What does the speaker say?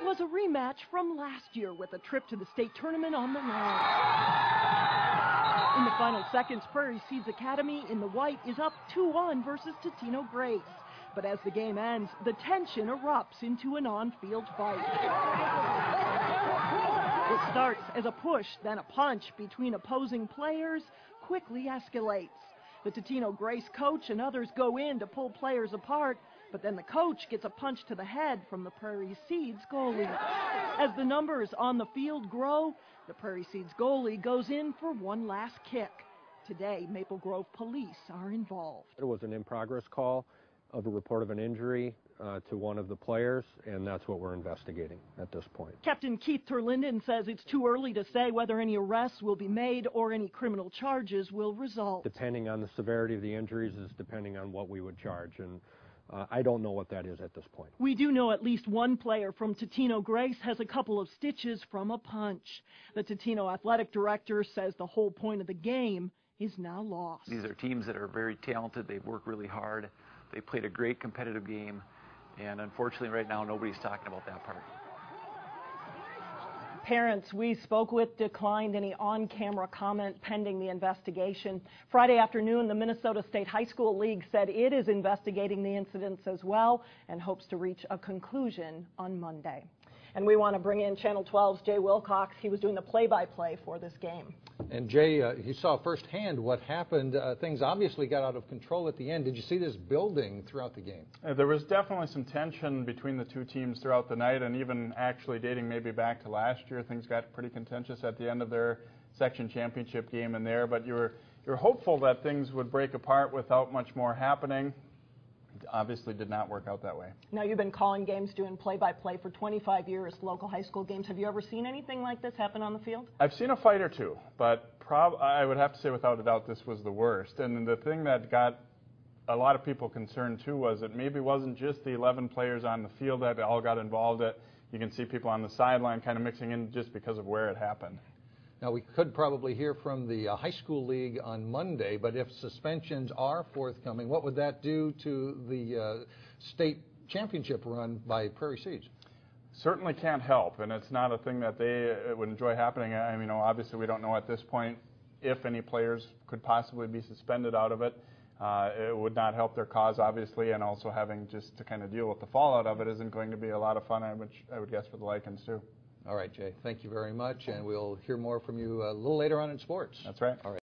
It was a rematch from last year with a trip to the state tournament on the line. In the final seconds, Prairie Seeds Academy in the white is up 2-1 versus Totino Grace. But as the game ends, the tension erupts into an on-field fight. What starts as a push, then a punch between opposing players, quickly escalates. The Totino Grace coach and others go in to pull players apart, but then the coach gets a punch to the head from the Prairie Seeds goalie. As the numbers on the field grow, the Prairie Seeds goalie goes in for one last kick. Today, Maple Grove police are involved. It was an in-progress call of a report of an injury to one of the players, and that's what we're investigating at this point. Captain Keith Terlinden says it's too early to say whether any arrests will be made or any criminal charges will result. Depending on the severity of the injuries is depending on what we would charge, and I don't know what that is at this point. We do know at least one player from Totino Grace has a couple of stitches from a punch. The Totino athletic director says the whole point of the game is now lost. These are teams that are very talented. They've worked really hard. They played a great competitive game, and unfortunately right now nobody's talking about that part. Parents we spoke with declined any on-camera comment pending the investigation. Friday afternoon, the Minnesota State High School League said it is investigating the incidents as well and hopes to reach a conclusion on Monday. And we want to bring in Channel 12's Jay Wilcox. He was doing the play-by-play for this game. And Jay, he saw firsthand what happened. Things obviously got out of control at the end. Did you see this building throughout the game? There was definitely some tension between the two teams throughout the night, and even actually dating maybe back to last year. Things got pretty contentious at the end of their section championship game in there, but you were hopeful that things would break apart without much more happening. Obviously did not work out that way. Now, you've been calling games, doing play-by-play for 25 years, local high school games. Have you ever seen anything like this happen on the field? I've seen a fight or two, but I would have to say without a doubt this was the worst. And the thing that got a lot of people concerned too was it maybe wasn't just the 11 players on the field that all got involved. You can see people on the sideline kind of mixing in just because of where it happened. Now, we could probably hear from the high school league on Monday, but if suspensions are forthcoming, what would that do to the state championship run by Prairie Seeds? Certainly can't help, and it's not a thing that they would enjoy happening. I mean, obviously we don't know at this point if any players could possibly be suspended out of it. It would not help their cause, obviously, and also having just to kind of deal with the fallout of it isn't going to be a lot of fun, which I would guess for the Lycans too. All right, Jay, thank you very much, and we'll hear more from you a little later on in sports. That's right. All right.